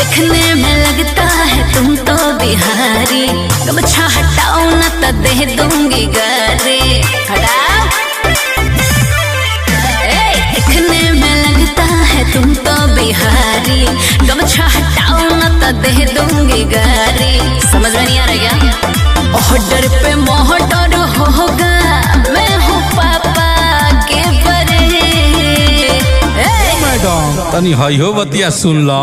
देखने में लगता है तुम तो बिहारी, गमछा हटाओ न तो दे दूंगी गारी। हटाओ। देखने में लगता है तुम तो बिहारी, गमछा हटाओ न तो दे दूंगी गारी। समझ में नहीं आ रहा क्या? ऑर्डर पे मोहटर होगा, मैं हूँ पापा के परे। मैडम तनी हई हो बतिया सुन ला।